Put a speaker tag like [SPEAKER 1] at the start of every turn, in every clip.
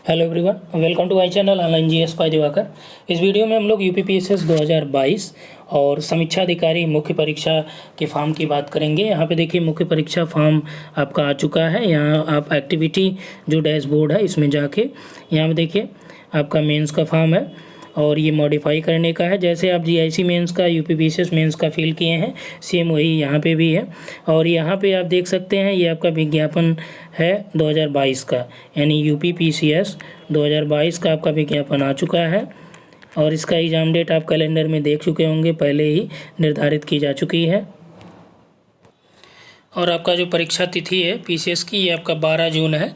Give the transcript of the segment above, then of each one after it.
[SPEAKER 1] Hello everyone, welcome to my channel online GS by Diwakar. इस video में हम लोग यूपीपीएससी 2022 और समीक्षा अधिकारी मुख्य परीक्षा के फॉर्म की बात करेंगे। यहाँ पे देखिए मुख्य परीक्षा फॉर्म आपका आ चुका है। यहाँ आप एक्टिविटी जो डैशबोर्ड है इसमें जाके यहाँ पे देखिए आपका मेंस का फॉर्म है और ये मॉडिफाई करने का है। जैसे आप जीआईसी मेंस का यूपीपीएससी मेंस का फिल किए हैं सेम वही यहाँ पे भी है। और यहाँ पे आप देख सकते हैं ये आपका विज्ञापन है 2022 का, यानी यूपीपीसीएस 2022 का आपका विज्ञापन आ चुका है। और इसका एग्ज़ाम डेट आप कैलेंडर में देख चुके होंगे, पहले ही निर्धारित की जा चुकी है। और आपका जो परीक्षा तिथि है पीसीएस की ये आपका 12 जून है।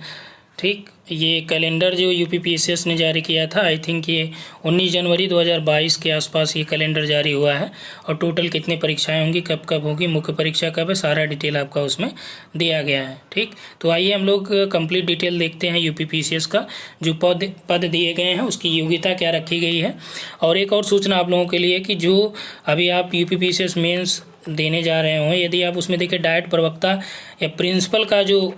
[SPEAKER 1] ठीक, ये कैलेंडर जो यूपीपीएससी ने जारी किया था, आई थिंक ये 19 जनवरी 2022 के आसपास ये कैलेंडर जारी हुआ है। और टोटल कितनी परीक्षाएं होंगी, कब कब होगी, मुख्य परीक्षा कब है, सारा डिटेल आपका उसमें दिया गया है। ठीक, तो आइए हम लोग कंप्लीट डिटेल देखते हैं यूपीपीएससी का। जो पद दिए गए हैं उसकी योग्यता क्या रखी गई है। और एक और सूचना आप लोगों के लिए कि जो अभी आप यूपीपीएससी मेंस देने जा रहे हो, यदि आप उसमें देखिए डाइट प्रवक्ता या प्रिंसिपल का जो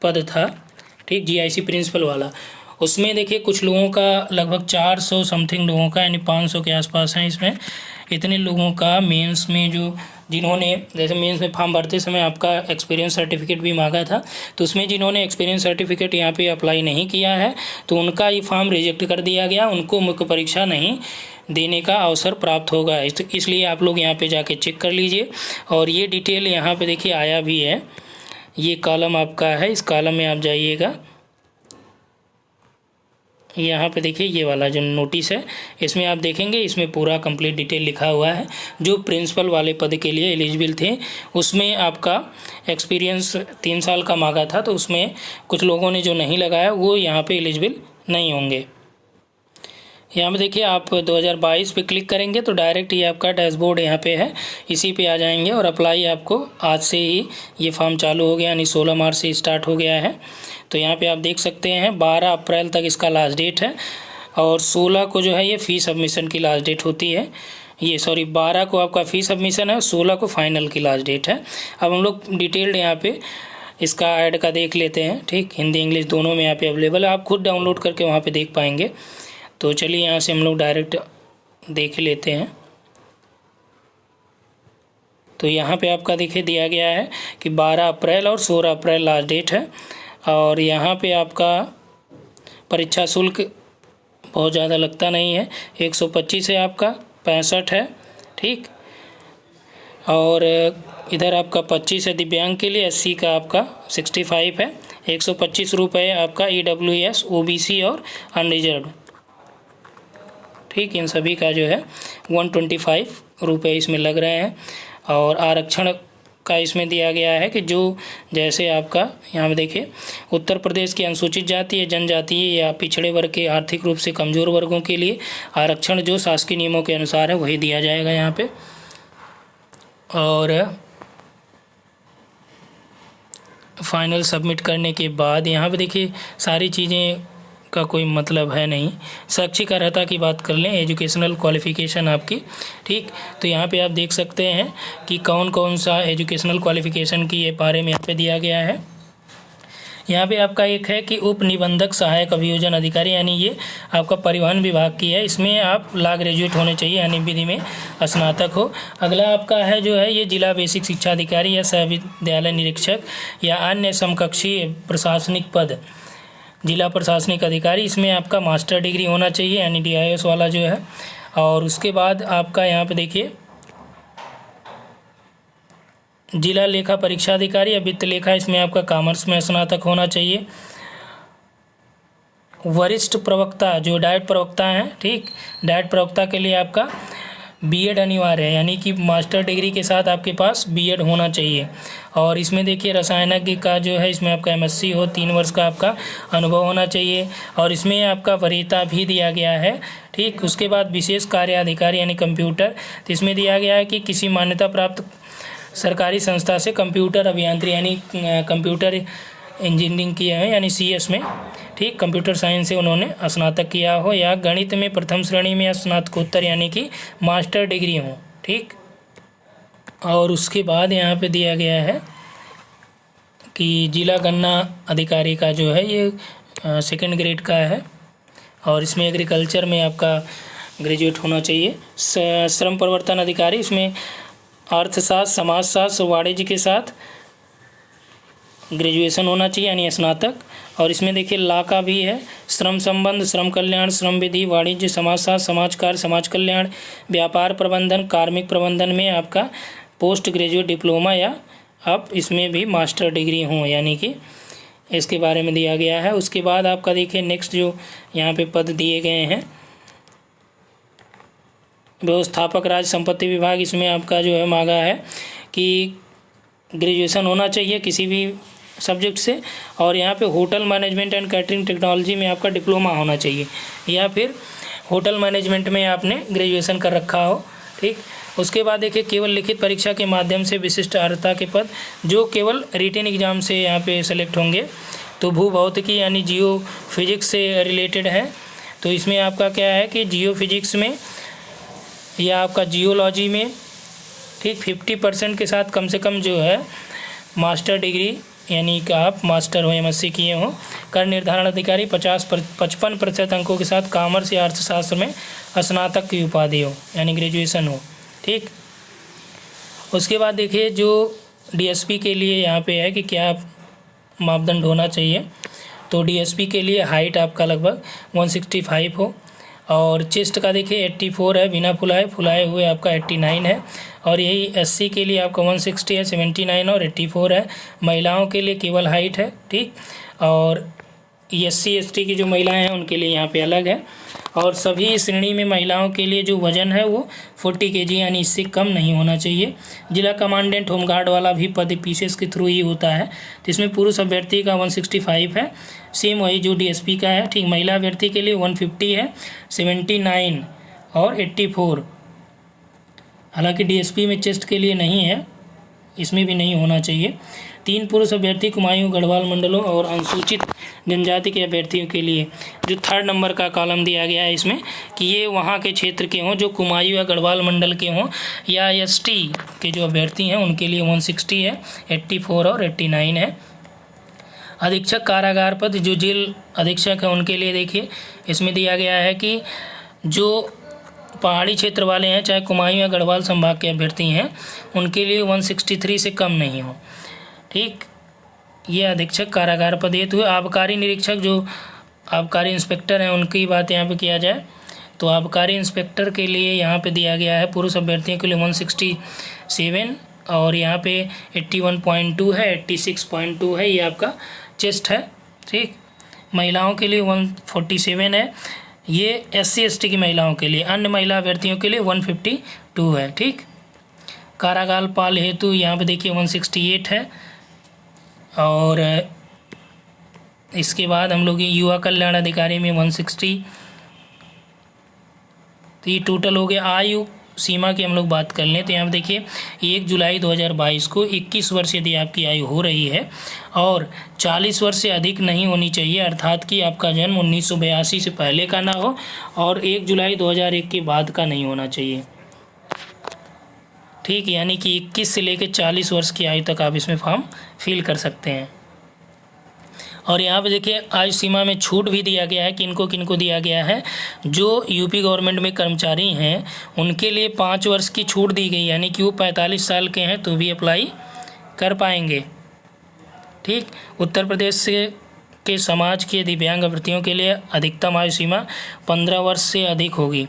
[SPEAKER 1] पद था, ठीक, जीआईसी प्रिंसिपल वाला, उसमें देखिए कुछ लोगों का लगभग 400 समथिंग लोगों का, यानी 500 के आसपास हैं इसमें। इतने लोगों का मेंस में जो जिन्होंने जैसे मेंस में फॉर्म भरते समय आपका एक्सपीरियंस सर्टिफिकेट भी मांगा था, तो उसमें जिन्होंने एक्सपीरियंस सर्टिफिकेट यहाँ पे अप्लाई नहीं किया है तो उनका ये फॉर्म रिजेक्ट कर दिया गया, उनको मुख्य परीक्षा नहीं देने का अवसर प्राप्त होगा। इसलिए आप लोग यहाँ पे जाके चेक कर लीजिए। और ये डिटेल यहाँ पे देखिए आया भी है, ये कॉलम आपका है, इस कॉलम में आप जाइएगा, यहाँ पे देखिए ये वाला जो नोटिस है इसमें आप देखेंगे, इसमें पूरा कंप्लीट डिटेल लिखा हुआ है। जो प्रिंसिपल वाले पद के लिए एलिजिबल थे उसमें आपका एक्सपीरियंस 3 साल का मांगा था, तो उसमें कुछ लोगों ने जो नहीं लगाया वो यहाँ पे एलिजिबल नहीं होंगे। यहाँ पे देखिए आप 2022 पे क्लिक करेंगे तो डायरेक्ट ये आपका डैशबोर्ड यहाँ पे है, इसी पे आ जाएंगे। और अप्लाई आपको आज से ही ये फॉर्म चालू हो गया, यानी 16 मार्च से स्टार्ट हो गया है। तो यहाँ पे आप देख सकते हैं 12 अप्रैल तक इसका लास्ट डेट है और 16 को जो है ये फ़ी सबमिशन की लास्ट डेट होती है। ये 12 को आपका फ़ी सबमिशन है, 16 को फाइनल की लास्ट डेट है। अब हम लोग डिटेल्ड यहाँ पे इसका ऐड का देख लेते हैं। ठीक, हिंदी इंग्लिश दोनों में यहाँ पे अवेलेबल है, आप खुद डाउनलोड करके वहाँ पे देख पाएंगे। तो चलिए यहाँ से हम लोग डायरेक्ट देख लेते हैं। तो यहाँ पे आपका देखिए दिया गया है कि 12 अप्रैल और 16 अप्रैल लास्ट डेट है। और यहाँ पे आपका परीक्षा शुल्क बहुत ज़्यादा लगता नहीं है, 125 है, आपका 65 है। ठीक, और इधर आपका 25 है दिव्यांग के लिए, 80 का आपका 65 है, 125 रुपये आपका EWS OBC और अनरिजर्व। ठीक, इन सभी का जो है 125 रुपये इसमें लग रहे हैं। और आरक्षण का इसमें दिया गया है कि जो जैसे आपका यहाँ पे देखिए उत्तर प्रदेश की अनुसूचित जाति या जनजातीय या पिछड़े वर्ग के आर्थिक रूप से कमज़ोर वर्गों के लिए आरक्षण जो शासकीय नियमों के अनुसार है वही दिया जाएगा यहाँ पे। और फाइनल सबमिट करने के बाद यहाँ पे देखिए सारी चीज़ें का कोई मतलब है नहीं। शैक्षिक अर्हता की बात कर लें, एजुकेशनल क्वालिफ़िकेशन आपकी। ठीक, तो यहाँ पे आप देख सकते हैं कि कौन कौन सा एजुकेशनल क्वालिफ़िकेशन की ये बारे में यहाँ पे दिया गया है। यहाँ पे आपका एक है कि उप निबंधक सहायक अभियोजन अधिकारी, यानी ये आपका परिवहन विभाग की है, इसमें आप लॉ ग्रेजुएट होने चाहिए, यानी विधि में स्नातक हो। अगला आपका है जो है ये जिला बेसिक शिक्षा अधिकारी या सह-विद्यालय निरीक्षक या अन्य समकक्षी प्रशासनिक पद, जिला प्रशासनिक अधिकारी, इसमें आपका मास्टर डिग्री होना चाहिए, यानी DIS वाला जो है। और उसके बाद आपका यहाँ पे देखिए जिला लेखा परीक्षा अधिकारी या वित्त लेखा, इसमें आपका कॉमर्स में स्नातक होना चाहिए। वरिष्ठ प्रवक्ता जो डाइट प्रवक्ता हैं, ठीक, डाइट प्रवक्ता के लिए आपका B.Ed अनिवार्य है, यानी कि मास्टर डिग्री के साथ आपके पास B.Ed होना चाहिए। और इसमें देखिए रसायनज्ञ का जो है इसमें आपका MSc हो, 3 वर्ष का आपका अनुभव होना चाहिए। और इसमें आपका वरीयता भी दिया गया है। ठीक, उसके बाद विशेष कार्य अधिकारी यानी कंप्यूटर, तो इसमें दिया गया है कि किसी मान्यता प्राप्त सरकारी संस्था से कंप्यूटर अभियांत्रिकी यानी कंप्यूटर इंजीनियरिंग किए हैं, यानी CS में, ठीक, कंप्यूटर साइंस से उन्होंने स्नातक किया हो, या गणित में प्रथम श्रेणी में या स्नातकोत्तर यानी कि मास्टर डिग्री हो। ठीक, और उसके बाद यहाँ पे दिया गया है कि जिला गन्ना अधिकारी का जो है ये सेकेंड ग्रेड का है और इसमें एग्रीकल्चर में आपका ग्रेजुएट होना चाहिए। श्रम प्रवर्तन अधिकारी, इसमें अर्थशास्त्र, समाजशास्त्र, वाणिज्य के साथ ग्रेजुएशन होना चाहिए यानी स्नातक। और इसमें देखिए लॉ का भी है, श्रम संबंध, श्रम कल्याण, श्रम विधि, वाणिज्य, समाजशास्त्र, समाज कार्य, समाज कल्याण, व्यापार प्रबंधन, कार्मिक प्रबंधन में आपका पोस्ट ग्रेजुएट डिप्लोमा या आप इसमें भी मास्टर डिग्री हों, यानी कि इसके बारे में दिया गया है। उसके बाद आपका देखिए नेक्स्ट जो यहाँ पे पद दिए गए हैं, व्यवस्थापक राज्य संपत्ति विभाग, इसमें आपका जो है मांगा है कि ग्रेजुएशन होना चाहिए किसी भी सब्जेक्ट से, और यहाँ पे hotel management and catering technology में आपका डिप्लोमा होना चाहिए या फिर होटल मैनेजमेंट में आपने ग्रेजुएशन कर रखा हो। ठीक, उसके बाद देखिए केवल लिखित परीक्षा के माध्यम से विशिष्ट अर्हता के पद जो केवल रिटन एग्जाम से यहाँ पे सेलेक्ट होंगे, तो भू भौतिकी यानी जियो फिजिक्स से रिलेटेड है। तो इसमें आपका क्या है कि जियो फिजिक्स में या आपका जियोलॉजी में ठीक 50% के साथ कम से कम जो है मास्टर डिग्री यानी कि आप मास्टर हो, MSc किए हों। कर निर्धारण अधिकारी 55% अंकों के साथ कॉमर्स या अर्थशास्त्र में स्नातक की उपाधि हो यानी ग्रेजुएशन हो। ठीक, उसके बाद देखिए जो DSP के लिए यहाँ पे है कि क्या मापदंड होना चाहिए, तो DSP के लिए हाइट आपका लगभग 165 हो और चेस्ट का देखिए 84 है, बिना फुलाए, फुलाए हुए आपका 89 है। और यही SC के लिए आपका 160 है, 79 और 84 है। महिलाओं के लिए केवल हाइट है। ठीक, और SC ST की जो महिलाएं हैं उनके लिए यहाँ पे अलग है। और सभी श्रेणी में महिलाओं के लिए जो वज़न है वो 40 kg यानी इससे कम नहीं होना चाहिए। जिला कमांडेंट होमगार्ड वाला भी पद PCS के थ्रू ही होता है, तो इसमें पुरुष अभ्यर्थी का 165 है, सेम वही जो DSP का है। ठीक, महिला अभ्यर्थी के लिए 150 है, 79 और 84। हालांकि DSP में चेस्ट के लिए नहीं है, इसमें भी नहीं होना चाहिए। 3 पुरुष अभ्यर्थी कुमायूं गढ़वाल मंडलों और अनुसूचित जनजाति के अभ्यर्थियों के लिए जो 3rd नंबर का कॉलम दिया गया है इसमें कि ये वहाँ के क्षेत्र के हों जो कुमायूं या गढ़वाल मंडल के हों, या ST के जो अभ्यर्थी हैं उनके लिए 160 है, 84 और 89 है। अधीक्षक कारागार पद जो जेल अधीक्षक है उनके लिए देखिए इसमें दिया गया है कि जो पहाड़ी क्षेत्र वाले हैं चाहे कुमायूं या गढ़वाल संभाग के अभ्यर्थी हैं उनके लिए 163 से कम नहीं हो। ठीक, ये अधीक्षक कारागार पद हेतु है। आबकारी निरीक्षक जो आबकारी इंस्पेक्टर हैं उनकी बात यहाँ पे किया जाए तो आबकारी इंस्पेक्टर के लिए यहाँ पे दिया गया है पुरुष अभ्यर्थियों के लिए 167 और यहाँ पे 81.2 है, 86.2 है, ये आपका चेस्ट है। ठीक, महिलाओं के लिए 147 है, ये SC ST की महिलाओं के लिए। अन्य महिला अभ्यर्थियों के लिए 152 है। ठीक, कारागार पाल हेतु यहाँ पे देखिए 168 है। और इसके बाद हम लोग युवा कल्याण अधिकारी में 160, तो ये टोटल हो गया। आयु सीमा की हम लोग बात कर लें तो यहाँ पे देखिए 1 जुलाई 2022 को 21 वर्ष यदि आपकी आयु हो रही है और 40 वर्ष से अधिक नहीं होनी चाहिए, अर्थात कि आपका जन्म 1982 से पहले का ना हो और 1 जुलाई 2001 के बाद का नहीं होना चाहिए। ठीक, यानी कि 21 से लेकर 40 वर्ष की आयु तक आप इसमें फॉर्म फिल कर सकते हैं। और यहाँ पे देखिए आयु सीमा में छूट भी दिया गया है, किनको किनको दिया गया है। जो यूपी गवर्नमेंट में कर्मचारी हैं उनके लिए 5 वर्ष की छूट दी गई, यानी कि वो 45 साल के हैं तो भी अप्लाई कर पाएंगे। ठीक, उत्तर प्रदेश से के समाज के दिव्यांग अभ्यर्थियों के लिए अधिकतम आयु सीमा 15 वर्ष से अधिक होगी।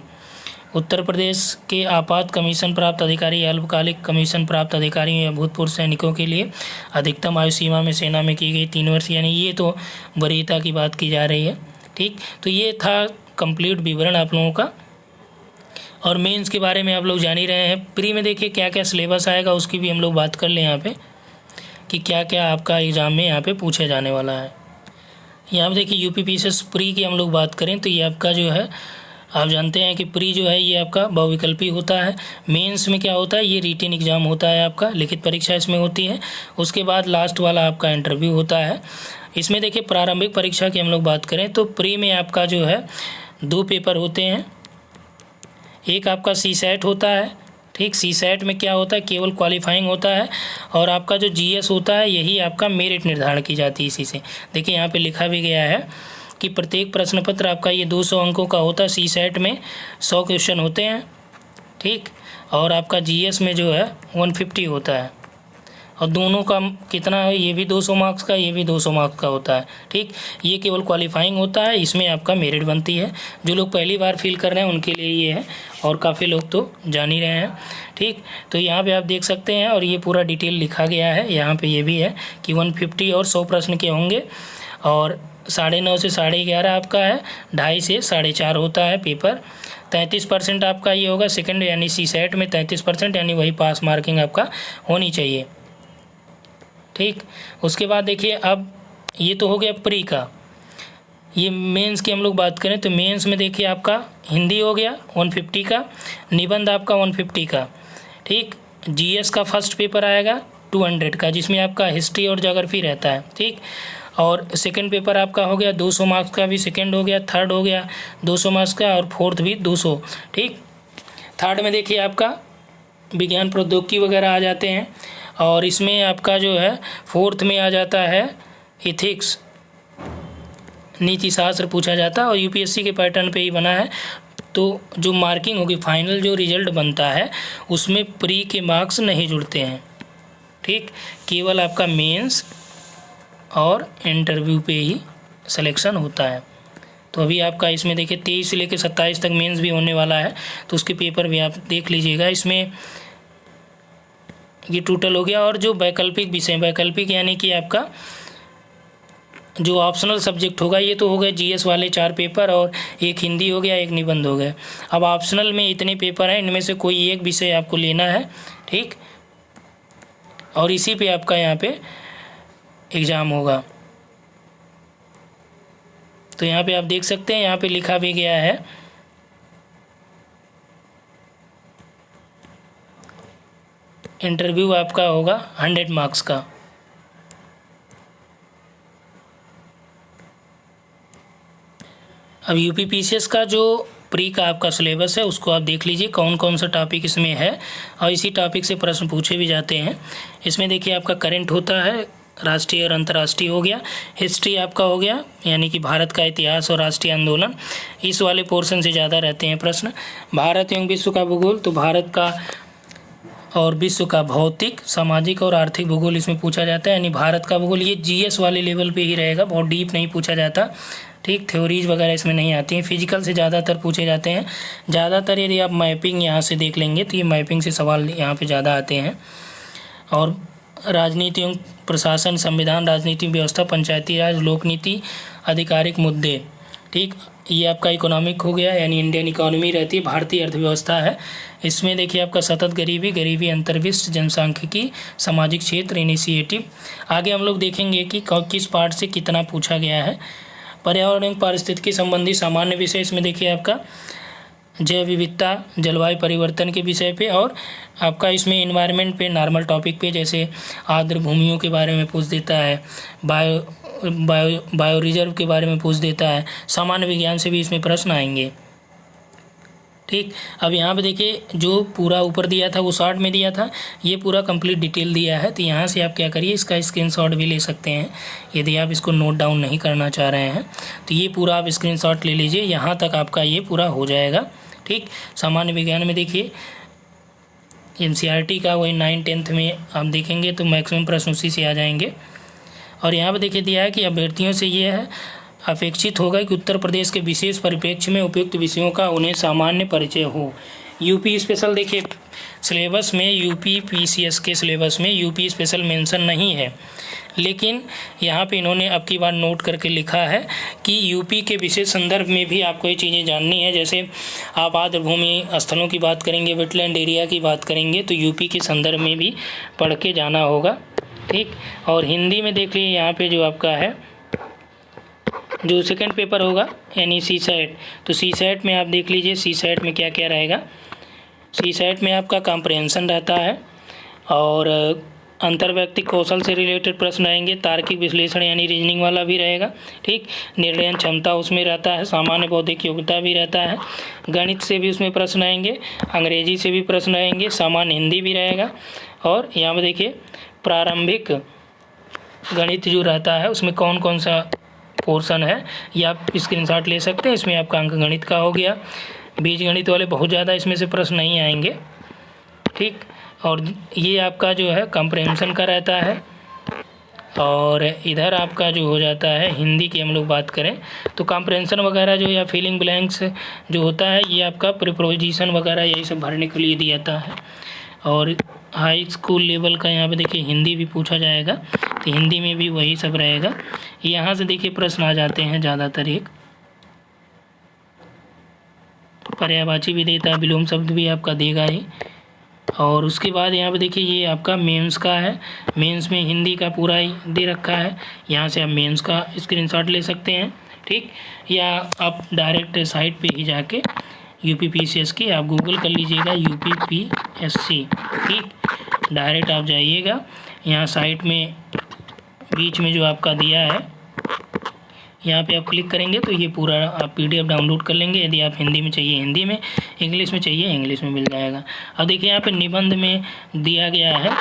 [SPEAKER 1] उत्तर प्रदेश के आपात कमीशन प्राप्त अधिकारी, अल्पकालिक कमीशन प्राप्त अधिकारियों या भूतपूर्व सैनिकों के लिए अधिकतम आयु सीमा में सेना में की गई 3 वर्ष, यानी ये तो वरीयता की बात की जा रही है। ठीक, तो ये था कंप्लीट विवरण आप लोगों का। और मेंस के बारे में आप लोग जान ही रहे हैं। प्री में देखिए क्या क्या सिलेबस आएगा उसकी भी हम लोग बात कर लें यहाँ पे कि क्या क्या आपका एग्ज़ाम में यहाँ पे पूछा जाने वाला है। यहाँ पे देखिए UPPSS प्री की हम लोग बात करें तो ये आपका जो है आप जानते हैं कि प्री जो है ये आपका बहुविकल्पी होता है। मेंस में क्या होता है, ये रिटन एग्ज़ाम होता है आपका, लिखित परीक्षा इसमें होती है। उसके बाद लास्ट वाला आपका इंटरव्यू होता है। इसमें देखिए प्रारंभिक परीक्षा की हम लोग बात करें तो प्री में आपका जो है 2 पेपर होते हैं। एक आपका CSAT होता है। ठीक, CSAT में क्या होता है, केवल क्वालिफाइंग होता है। और आपका जो GS होता है यही आपका मेरिट निर्धारण की जाती है इसी से। देखिए यहाँ पे लिखा भी गया है कि प्रत्येक प्रश्न पत्र आपका ये 200 अंकों का होता है। सी सेट में 100 क्वेश्चन होते हैं, ठीक, और आपका जीएस में जो है 150 होता है, और दोनों का कितना है, ये भी 200 मार्क्स का, ये भी 200 मार्क्स का होता है, ठीक। ये केवल क्वालिफाइंग होता है, इसमें आपका मेरिट बनती है। जो लोग पहली बार फिल कर रहे हैं उनके लिए ये है, और काफ़ी लोग तो जान ही रहे हैं, ठीक। तो यहाँ पे आप देख सकते हैं, और ये पूरा डिटेल लिखा गया है। यहाँ पे ये भी है कि 150 और 100 प्रश्न के होंगे, और 9:30 से 11:30 आपका है, 2:30 से 4:30 होता है पेपर। 33% आपका ये होगा सेकंड, यानी सी सेट में 33%, यानी वही पास मार्किंग आपका होनी चाहिए, ठीक। उसके बाद देखिए, अब ये तो हो गया प्री का। ये मेंस की हम लोग बात करें तो मेंस में देखिए आपका हिंदी हो गया 150 का, निबंध आपका 150 का, ठीक। जीएस का फर्स्ट पेपर आएगा 200 का, जिसमें आपका हिस्ट्री और ज्योग्राफी रहता है, ठीक। और सेकंड पेपर आपका हो गया 200 मार्क्स का, भी सेकंड हो गया, थर्ड हो गया 200 मार्क्स का, और फोर्थ भी 200, ठीक। थर्ड में देखिए आपका विज्ञान प्रौद्योगिकी वगैरह आ जाते हैं, और इसमें आपका जो है फोर्थ में आ जाता है इथिक्स, नीति शास्त्र पूछा जाता है, और यूपीएससी के पैटर्न पे ही बना है। तो जो मार्किंग होगी, फाइनल जो रिजल्ट बनता है उसमें प्री के मार्क्स नहीं जुड़ते हैं, ठीक। केवल आपका मेंस और इंटरव्यू पे ही सिलेक्शन होता है। तो अभी आपका इसमें देखिए 23 से लेकर 27 तक मेंस भी होने वाला है, तो उसके पेपर भी आप देख लीजिएगा। इसमें ये टोटल हो गया। और जो वैकल्पिक विषय, वैकल्पिक यानी कि आपका जो ऑप्शनल सब्जेक्ट होगा, ये तो हो गए जीएस वाले 4 पेपर, और एक हिंदी हो गया, एक निबंध हो गया। अब ऑप्शनल में इतने पेपर हैं, इनमें से कोई एक विषय आपको लेना है, ठीक, और इसी पे आपका यहाँ पे एग्ज़ाम होगा। तो यहाँ पे आप देख सकते हैं, यहाँ पे लिखा भी गया है इंटरव्यू आपका होगा 100 मार्क्स का। अब यूपीपीसीएस का जो प्री का आपका सिलेबस है उसको आप देख लीजिए, कौन कौन सा टॉपिक इसमें है, और इसी टॉपिक से प्रश्न पूछे भी जाते हैं। इसमें देखिए आपका करंट होता है, राष्ट्रीय और अंतर्राष्ट्रीय हो गया, हिस्ट्री आपका हो गया, यानी कि भारत का इतिहास और राष्ट्रीय आंदोलन, इस वाले पोर्शन से ज़्यादा रहते हैं प्रश्न। भारत एवं विश्व का भूगोल, तो भारत का और विश्व का भौतिक, सामाजिक और आर्थिक भूगोल इसमें पूछा जाता है, यानी भारत का भूगोल ये जीएस वाले लेवल पे ही रहेगा, बहुत डीप नहीं पूछा जाता, ठीक। थ्योरीज वगैरह इसमें नहीं आती हैं, फिजिकल से ज़्यादातर पूछे जाते हैं। ज़्यादातर यदि आप मैपिंग यहाँ से देख लेंगे तो ये मैपिंग से सवाल यहाँ पे ज़्यादा आते हैं। और राजनीति एवं प्रशासन, संविधान, राजनीति व्यवस्था, पंचायती राज, लोक नीति, आधिकारिक मुद्दे, ठीक। ये आपका इकोनॉमिक हो गया, यानी इंडियन इकोनॉमी रहती है, भारतीय अर्थव्यवस्था है। इसमें देखिए आपका सतत गरीबी, गरीबी अंतर्विष्ट, जनसांख्यिकी, सामाजिक क्षेत्र, इनिशिएटिव। आगे हम लोग देखेंगे कि किस पार्ट से कितना पूछा गया है। पर्यावरण एवं पारिस्थितिकी संबंधी सामान्य विषय, इसमें देखिए आपका जैव विविधता, जलवायु परिवर्तन के विषय पे, और आपका इसमें इन्वायरमेंट पे, नॉर्मल टॉपिक पे, जैसे आर्द्र भूमियों के बारे में पूछ देता है, बायो रिजर्व के बारे में पूछ देता है, सामान्य विज्ञान से भी इसमें प्रश्न आएंगे, ठीक। अब यहाँ पे देखिए जो पूरा ऊपर दिया था वो शॉर्ट में दिया था, ये पूरा कंप्लीट डिटेल दिया है। तो यहाँ से आप क्या करिए, इसका स्क्रीनशॉट भी ले सकते हैं यदि आप इसको नोट डाउन नहीं करना चाह रहे हैं, तो ये पूरा आप स्क्रीनशॉट ले लीजिए, यहाँ तक आपका ये पूरा हो जाएगा, ठीक। सामान्य विज्ञान में देखिए एनसीईआरटी का वही 9-10 में आप देखेंगे तो मैक्सिमम प्रश्न उसी से आ जाएंगे। और यहाँ पे देखिए दिया है कि अभ्यर्थियों से ये है अपेक्षित होगा कि उत्तर प्रदेश के विशेष परिप्रेक्ष्य में उपयुक्त विषयों का उन्हें सामान्य परिचय हो। यूपी स्पेशल देखिए सिलेबस में, यूपी पीसीएस के सिलेबस में यूपी स्पेशल मेंशन नहीं है, लेकिन यहाँ पे इन्होंने अब की बार नोट करके लिखा है कि यूपी के विशेष संदर्भ में भी आपको ये चीज़ें जाननी है। जैसे आप आर्द्रभूमि स्थलों की बात करेंगे, वेटलैंड एरिया की बात करेंगे, तो यूपी के संदर्भ में भी पढ़ के जाना होगा, ठीक। और हिंदी में देख लीजिए यहाँ पे जो आपका है जो सेकंड पेपर होगा यानी सी सेट, तो सी सेट में आप देख लीजिए सी सेट में क्या क्या रहेगा। सी सेट में आपका कॉम्प्रिहेंशन रहता है, और अंतर्व्यक्तिक कौशल से रिलेटेड प्रश्न आएंगे, तार्किक विश्लेषण यानी रीजनिंग वाला भी रहेगा, ठीक। निर्णय क्षमता उसमें रहता है, सामान्य बौद्धिक योग्यता भी रहता है, गणित से भी उसमें प्रश्न आएंगे, अंग्रेजी से भी प्रश्न आएंगे, सामान्य हिंदी भी रहेगा। और यहाँ पर देखिए प्रारंभिक गणित जो रहता है उसमें कौन कौन सा पोर्शन है, ये आप स्क्रीनशॉट ले सकते हैं। इसमें आपका अंक गणित का हो गया, बीज गणित वाले बहुत ज़्यादा इसमें से प्रश्न नहीं आएंगे, ठीक। और ये आपका जो है कॉम्प्रहेंशन का रहता है। और इधर आपका जो हो जाता है हिंदी की हम लोग बात करें तो कॉम्प्रहेंशन वगैरह जो या फिलिंग ब्लैंक्स जो होता है ये आपका प्रीपोजिशन वगैरह यही सब भरने के लिए दिया जाता है। और हाई स्कूल लेवल का यहाँ पे देखिए हिंदी भी पूछा जाएगा, तो हिंदी में भी वही सब रहेगा। यहाँ से देखिए प्रश्न आ जाते हैं ज़्यादातर, एक पर्यायवाची भी देता है, विलोम शब्द भी आपका देगा ही। और उसके बाद यहाँ पे देखिए ये आपका मेंस का है, मेंस में हिंदी का पूरा ही दे रखा है, यहाँ से आप मेंस का स्क्रीनशॉट ले सकते हैं, ठीक। या आप डायरेक्ट साइट पे ही जाके UPPCS की आप गूगल कर लीजिएगा UPPSC, ठीक। डायरेक्ट आप जाइएगा, यहाँ साइट में बीच में जो आपका दिया है यहाँ पे आप क्लिक करेंगे तो ये पूरा आप PDF डाउनलोड कर लेंगे। यदि आप हिंदी में चाहिए हिंदी में, इंग्लिश में चाहिए इंग्लिश में मिल जाएगा। अब देखिए यहाँ पे निबंध में दिया गया है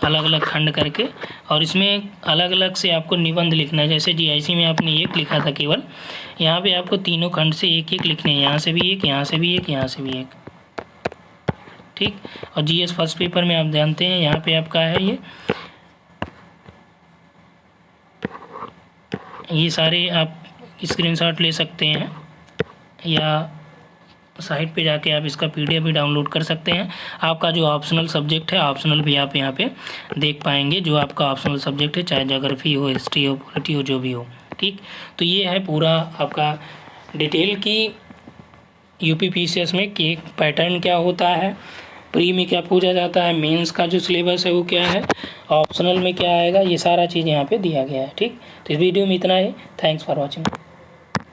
[SPEAKER 1] अलग अलग खंड करके, और इसमें अलग अलग से आपको निबंध लिखना है। जैसे GIC में आपने एक लिखा था केवल, यहाँ पे आपको तीनों खंड से एक एक लिखने हैं, यहाँ से भी एक, यहाँ से भी एक, यहाँ से भी एक, ठीक। और GS फर्स्ट पेपर में आप जानते हैं यहाँ पे आपका है ये सारे आप स्क्रीनशॉट ले सकते हैं, या साइट पे जाके आप इसका PDF भी डाउनलोड कर सकते हैं। आपका जो ऑप्शनल सब्जेक्ट है, ऑप्शनल भी आप यहाँ पे देख पाएंगे, जो आपका ऑप्शनल सब्जेक्ट है, चाहे ज्योग्राफी हो, हिस्ट्री हो, पॉलिटी हो, जो भी हो, ठीक। तो ये है पूरा आपका डिटेल की UPPCS में कि पैटर्न क्या होता है, प्री में क्या पूछा जाता है, मेंस का जो सिलेबस है वो क्या है, ऑप्शनल में क्या आएगा, ये सारा चीज़ यहाँ पे दिया गया है, ठीक। तो इस वीडियो में इतना ही। Thanks for watching.